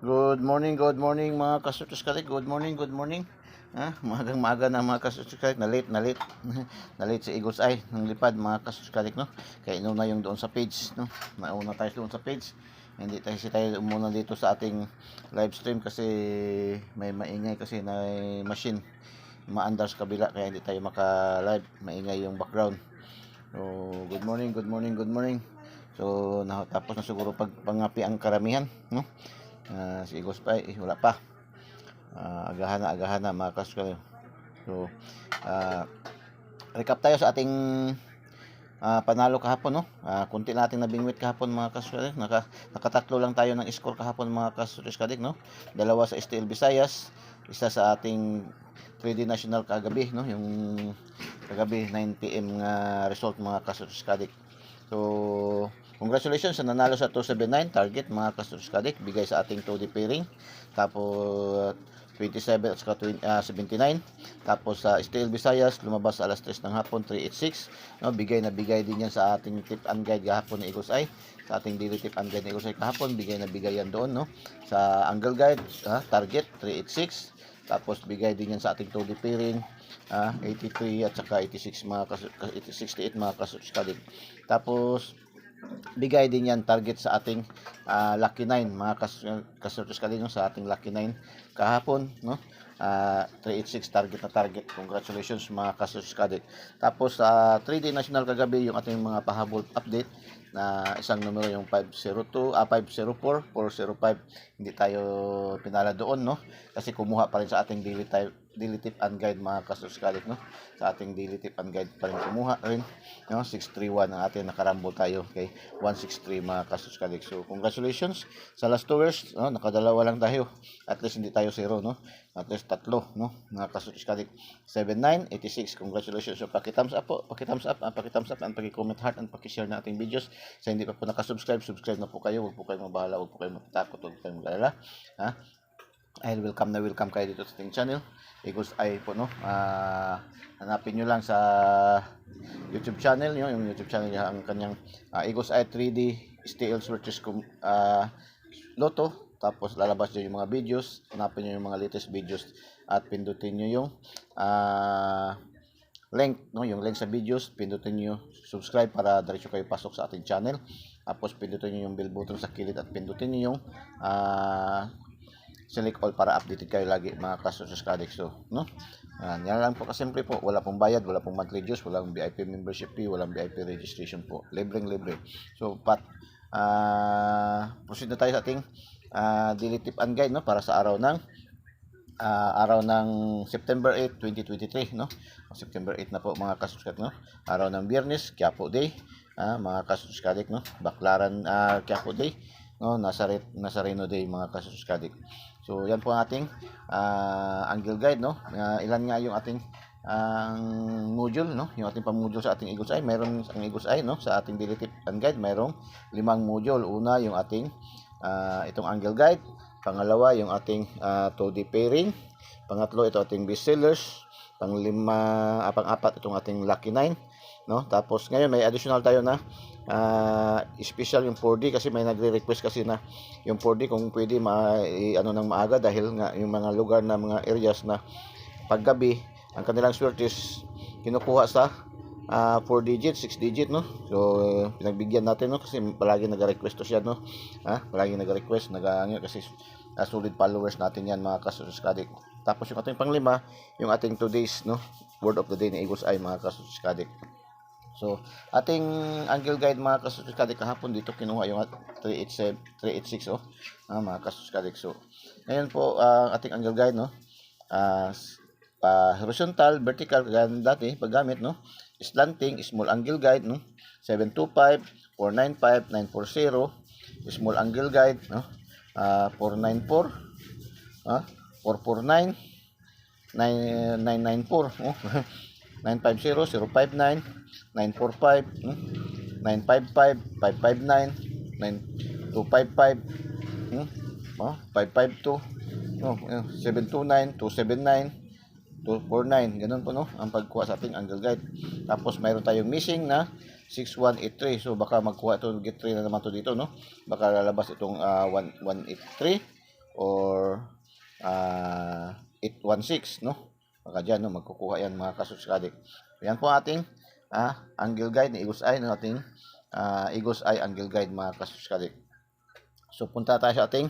Good morning mga kasutos kalik. Good morning, good morning. Magang maaga na mga kasutos kalik. Na late. Na late si Eagles Eye ng lipad mga kasutos kalik, no? Kaya inuna yung doon sa page, no? Nauna tayo doon sa page. Hindi tayo muna dito sa ating live stream kasi may maingay kasi na machine. Maandar sa kabila kaya hindi tayo maka-live. Maingay yung background. So, good morning, good morning, good morning. So, tapos na siguro pangapi ang karamihan, no? Si Igos pa wala pa. Agahan na mga kasko. So recap tayo sa ating panalo kahapon, no? Kunti natin nabingwit kahapon mga kasko. Nakatatlo lang tayo ng score kahapon mga kasko, no? Dalawa sa STL Visayas, isa sa ating 3D National kagabi, no? Yung kagabi 9 PM nga result mga kasko. So, congratulations sa nanalo sa 279 target mga kastuskadik, bigay sa ating 2D pairing. Tapos 27 at saka 79. Tapos sa STL Visayas lumabas sa alas 3 ng hapon 386, no, bigay din yan sa ating tip and guide kahapon ni Igos Eye. Sa ating daily tip and guide ni Igos Eye kahapon, bigay yan doon, no. Sa angle guide, target 386. Tapos bigay din yan sa ating 2D pairing, 83 at saka 86 68 mga kasuskadik. Tapos bigay din yan target sa ating Lucky 9 mga kasuskadik, no, sa ating Lucky 9 kahapon, no. 386 target. Congratulations mga kasuskadik. Tapos sa 3D National kagabi, yung ating mga pahabol update na isang numero yung 504, 405, hindi tayo pinala doon, no, kasi kumuha pa rin sa ating daily tip and guide mga kasuskadik, no. Sa ating daily tip and guide pa rin kumuha rin, no. 631 ang ating nakarambol tayo, okay, 163 mga kasuskadik. So congratulations sa last 2 hours, no, nakadalawa lang tayo, at least hindi tayo zero, no, at least tatlo, no, mga kasuskadik. 79 86, congratulations. So paki-thumbs up po, paki-thumbs up and paki-comment heart and paki-share na ating videos. Sa hindi pa po nakasubscribe, subscribe na po kayo. Huwag po kayong mabahala, huwag po kayong matatakot, huwag po kayong magalala. Ay, welcome kayo dito sa ating channel, Igos Eye po, no. Hanapin nyo lang sa YouTube channel nyo, yung YouTube channel niya, ang kanyang Igos Eye 3D STL Switches Lotto. Tapos lalabas nyo yung mga videos, hanapin nyo yung mga latest videos at pindutin nyo yung link, no, yung link sa videos, pindutin niyo subscribe para diretso kayo pasok sa ating channel. Tapos pindutin niyo yung bell button sa kilid at pindutin niyo yung select all para updated kayo lagi mga kasuskadik. So, no, yan lang po kasimple po, wala pong bayad, wala pong monthly dues, walang VIP membership fee, walang VIP registration po, libre. So proceed na tayo sa ating daily tip and guide, no, para sa araw ng September 8, 2023, no? September 8 na po mga kasuskadik, no? Araw ng Biyernes, Quiapo Day, mga kasuskadik, no? Baclaran Quiapo Day, no? Nazareno Day mga kasuskadik. So yan po ang ating angle guide, no? Ilan nga yung ating module, no? Yung ating pamodule sa ating Igos Eye, mayroon ang Igos Eye, no? Sa ating daily tip and guide, mayroong 5 module. Una, yung ating itong angle guide. Pangalawa, yung ating 2D pairing. Pangatlo, ito ating best sellers. Pang-apat, itong ating Lucky 9, no? Tapos ngayon may additional tayo na special yung 4D, kasi may nagre-request kasi na yung 4D kung pwede nang maaga, dahil nga yung mga lugar na mga areas na paggabi ang kanilang swerte is kinukuha sa 4 digit, 6 digit, no. So pinagbigyan natin, no, kasi palagi nag-request to siya, no. Palagi nag-request, kasi solid followers natin yan mga kasuskadik. Tapos yung ating panglima, yung ating today's, no, word of the day ni Igos Eye mga kasuskadik. So ating angle guide mga kasuskadik kahapon, dito kinuha yung 386, mga kasuskadik. So ngayon po ating angle guide, no, horizontal, vertical, ganyan dati paggamit, no. Slanting, small angle guide, no, 725, 495, 940. Small angle guide, no, 494, 449, 994, 950, 059, 945, 955, 559, 9255, 552, 729, 279, 249, ganun po, no, ang pagkuha sa ating angle guide. Tapos mayroon tayong missing na 6183. So baka magkuha ito, get 3 na naman to dito, no. Baka lalabas itong 1183 or 816, no? Baka dyan, no, magkukuha yan mga kasuskadik. Yan po ating angle guide ni Eagle's Eye, no, ating Eagle's Eye angle guide mga kasuskadik. So punta tayo sa ating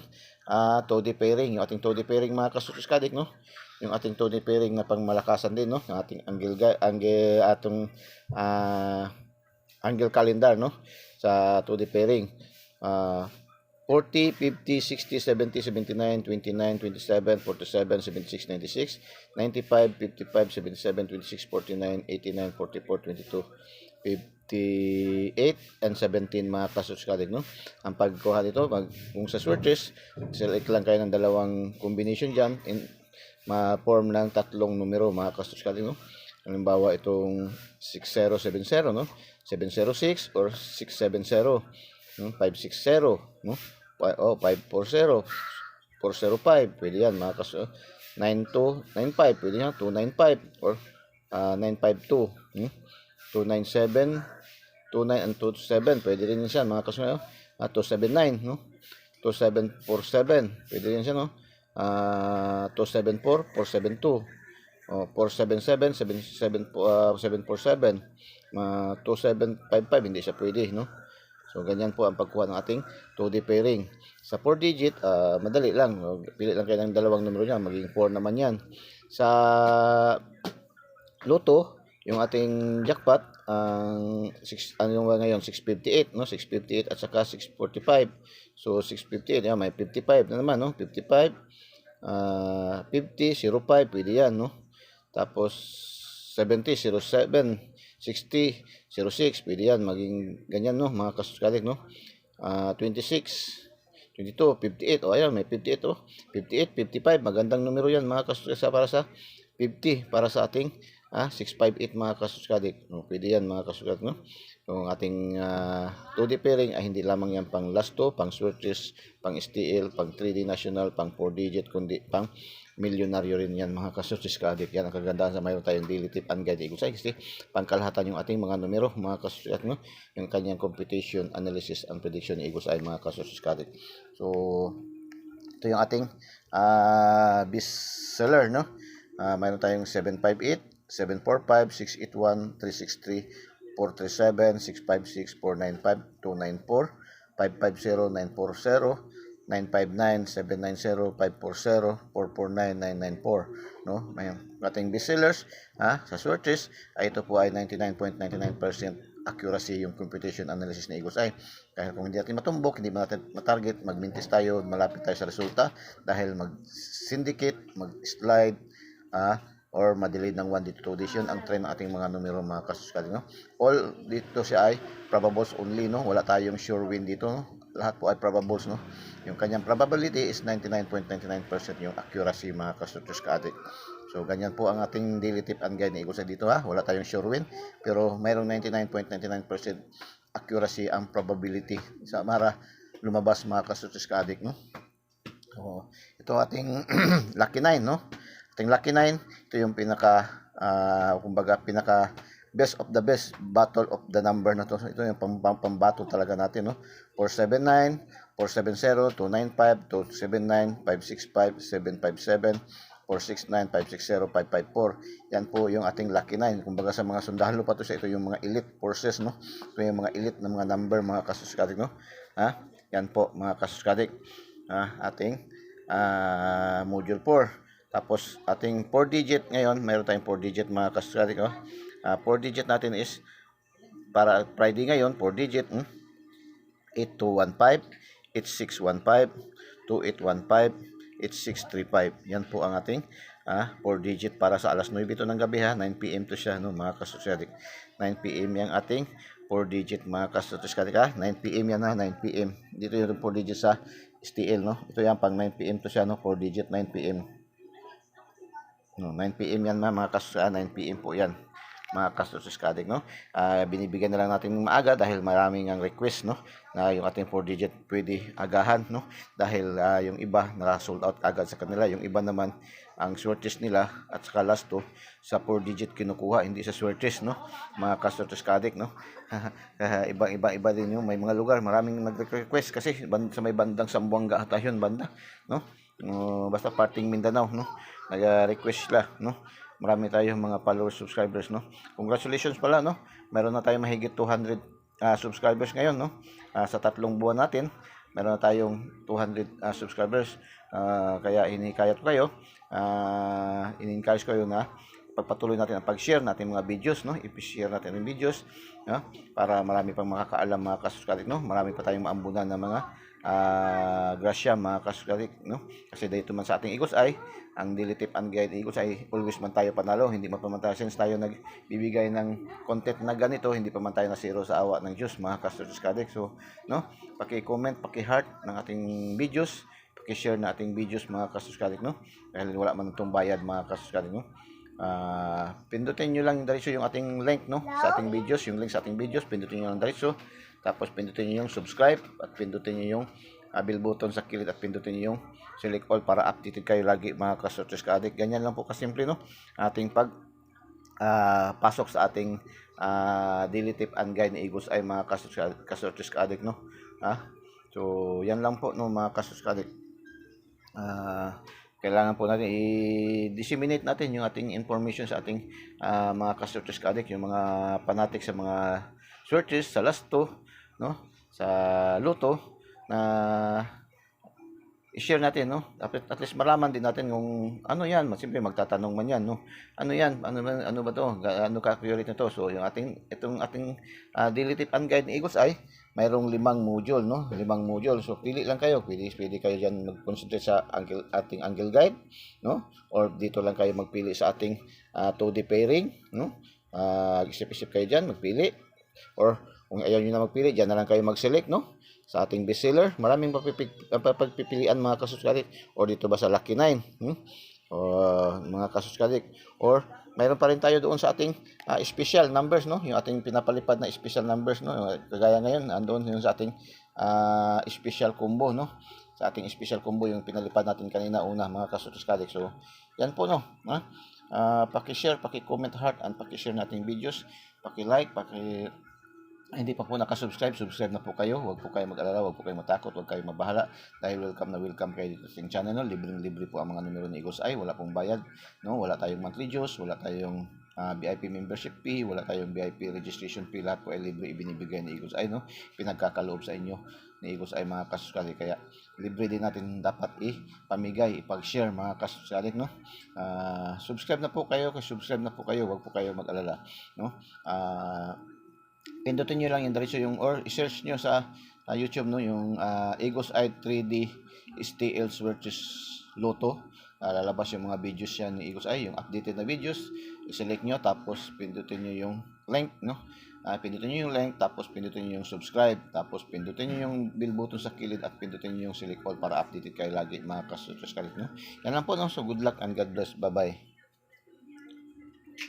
2D pairing, yung ating 2D pairing mga kasuskadik, no? Yung ating 2D pairing na pangmalakasan din, no? Yung ating angle guide, angle calendar, no? Sa 2D pairing. 40, 50, 60, 70, 79, 29, 27, 47, 76, 96, 95, 55, 77, 26, 49, 89, 44, 22, 58, and 17 mga kasuskadik, no? Ang pagkuha dito, kung sa switches, select lang kayo ng dalawang combination dyan, ma-form ng tatlong numero mga kasuskadik, no? Halimbawa itong 6070, no? 706 or 670, no? 560, no? 540, 405, pwede yan mga kaso. 9295, pwede yan, 295 or 952, 297, 29 and 27, pwede rin yan mga kaso. 279, no? 2747, pwede rin siya, no? 274, 472, 477, 747, 2755, hindi siya pwede, no? So, ganyan po ang pagkuha ng ating 2D pairing. Sa 4 digit, madali lang. Pili lang kayo ng dalawang numero niya. Maging 4 naman yan. Sa Loto, yung ating jackpot, ngayon, 658, no? 658 at saka 645. So, 658, yan, may 55 na naman, no? 55, 50, 05, pwede yan, no? Tapos, 70, 07, 60, 06, pwede yan, maging ganyan, no, mga kasuskadik, no? 26, 22, 58, ayan, may 58, 58, 55, magandang numero yan, mga kasuskadik, para sa 50, para sa ating 658, mga kasuskadik, no? Pwede yan, mga kasuskadik, no? Yung ating 2D pairing ay hindi lamang yan pang last 2, pang switches, pang STL, pang 3D national, pang 4 digit, kundi pang milyonaryo rin yan mga kasuskadik. Yan ang kagandahan sa mayroon tayong daily tip and guide Eagle's Eye, kasi pangkalahatan yung ating mga numero mga kasuskadik, no? Yung kanyang computation, analysis, and prediction ni Eagle's Eye mga kasuskadik. So ito yung ating best seller, no? Mayroon tayong 758, 745, 681, 363, 437, 656, 495, 294, 550, 940, 959, 790, 540, 449, 994, no? May ating best sellers sa switches ay ito po ay 99.99% accuracy yung computation analysis ni Eagle's Eye. Kahit kung hindi natin matumbok, hindi natin matarget, magmintis tayo, malapit tayo sa resulta dahil mag-syndicate, mag-slide, or ma-delay ng 1 dito 2 days. Yun ang trend ng ating mga numero mga kasuskadik, no? All dito siya ay probables only, no? Wala tayong sure win dito, no? Lahat po ay probables, no? Yung kanyang probability is 99.99% yung accuracy mga kasuskadik. So ganyan po ang ating daily tip and guide ni Eagle's Eye dito, Wala tayong sure win, pero mayroong 99.99% accuracy ang probability sa mara lumabas mga kasuskadik, no? So, ito ating lucky 9, no? Ating lucky 9, ito yung kumbaga pinaka best of the best battle of the number na to. Ito yung pambato talaga natin, no? 479, 470, 295, 279, 565, 757, 469, 560, 554. Yan po yung ating lucky 9. Kumbaga sa mga sundalo pa to siya, ito yung mga elite forces, no? Ito yung mga elite na mga number, mga kasuskadik, no? Yan po mga kasuskadik. Ating module 4. Tapos ating 4 digit ngayon, mayroon tayong 4 digit mga kasuskadik, 4 digit natin is para Friday ngayon, 4 digit 8215, 8615, 2815, 8635. Yan po ang ating 4 digit para sa alas 9 ito ng gabi, 9 PM to siya, no, mga kasuskadik. 9 PM yung ating 4 digit mga kasuskadik, 9 PM yan, 9 PM. Dito yung 4 digit sa STL, no. Ito yan pang 9 PM to siya, no, 4 digit 9 PM. No, 9 PM yan mga kasuskadik, 9 PM po yan. mga Kastortes Kadik, no? Binibigyan na lang natin ng maaga dahil maraming ang request, no? Na yung ating 4 digit pwede agahan, no? Dahil yung iba naka-sold out agad sa kanila, yung iba naman ang swertes nila at saka last 2 sa 4 digit kinukuha, hindi sa swertes, no? Mga Kastortes Kadik, no? Iba din yung may mga lugar, maraming nag-request kasi sa may bandang Sambuanga ata yun banda, no? Basta parting Mindanao, no? Nag-request sila, no? Marami tayong mga followers, subscribers, no? Congratulations pala, no? Meron na tayong mahigit 200 subscribers ngayon, no? Sa 3 buwan natin, meron na tayong 200 subscribers. Kaya inikayat ko kayo, in-encourage ko na pagpatuloy natin ang pag-share natin mga videos, no? I-share natin ang videos, no? Para marami pang makakaalam mga kasuskalit, no? Marami pa tayong maambunan ng mga grasya mga kasuskalit, no? Kasi dito man sa ating Eagles Eye, ang daily tip and guide Eagles ay always man tayo panalo, hindi man pa man tayo since tayo nagbibigay ng content na ganito, hindi pa man tayo nasiro sa awa ng Diyos mga kasuskalit. So, no? Paki-comment, paki-heart ng ating videos, paki-share na ating videos mga kasuskalit, no? Dahil wala man itong bayad mga kasuskalit, no? Pindutin nyo lang yung diretso yung ating link, no, sa ating videos, yung link sa ating videos, pindutin nyo lang diretso, tapos pindutin nyo yung subscribe at pindutin nyo yung bell button sa kilid at pindutin nyo yung select all para updated kayo lagi mga Kastortes Kadik. Ganyan lang po kasimple, no, ating pag pasok sa ating daily tip and guide ni Eagles ay mga Kastortes Kadik, no. So yan lang po, no, mga Kastortes Kadik. Kailangan po natin i-disseminate natin yung ating information sa ating mga Kastortes Kadik, yung mga fanatic sa mga searches, sa lasto, no, sa luto, na i-share natin, no, at least malaman din natin kung ano yan. Simple magtatanong man yan, no, ano yan, ano ba to, ano ka-accurate nito. So yung itong ating daily tip and guide ni Eagles ay mayroong 5 module, no? 5 module. So pili lang kayo. Pili kayo diyan mag-concentrate sa ating angle guide, no? Or dito lang kayo magpili sa ating 2D pairing, no? Isip-isip kayo diyan, magpili. Or kung ayaw niyo na magpili, diyan na lang kayo mag-select, no? Sa ating bestseller, maraming pagpipilian mga kasuskalit. Or dito ba sa Lucky 9, mga kasuskalit. Or mayroon pa rin tayo doon sa ating special numbers, no? Yung ating pinapalipad na special numbers, no? Kagaya ngayon, andoon yung sa ating special combo, no? Sa ating special combo yung pinalipad natin kanina una, mga kasuskalit. So, yan po, no? Paki-share, paki-comment heart, and paki-share nating videos, paki-like, hindi pa po nakasubscribe, subscribe na po kayo. Huwag po kayo mag-alala, huwag po kayo matakot, huwag kayo mabahala. Dahil welcome na welcome kayo dito sa channel, no? Libreng-libre po ang mga numero ni Eagles Eye. Wala pong bayad, no? Wala tayong monthly dues, wala tayong VIP membership fee, wala tayong VIP registration fee. Lahat po ay libre ibinibigay ni Eagles Eye, no? Pinagkakaloob sa inyo ni Eagles Eye, mga kasuskali. Kaya libre din natin dapat ipamigay, ipag-share, mga kasuskali, no? Subscribe na po kayo, subscribe na po kayo, huwag po kayo mag-alala, no? Pindutin nyo lang yung diretso yung, or i-search nyo sa YouTube, no, yung Eagles Eye 3D STL versus Lotto. Lalabas yung mga videos yan ni Eagles Eye, yung updated na videos. I-select nyo, tapos pindutin nyo yung link, no. Pindutin nyo yung link, tapos pindutin nyo yung subscribe, tapos pindutin nyo yung bell button sa kilid at pindutin nyo yung select all para updated kayo lagi, mga kasuskalit, no. Yan lang po, no. So good luck and God bless. Bye bye.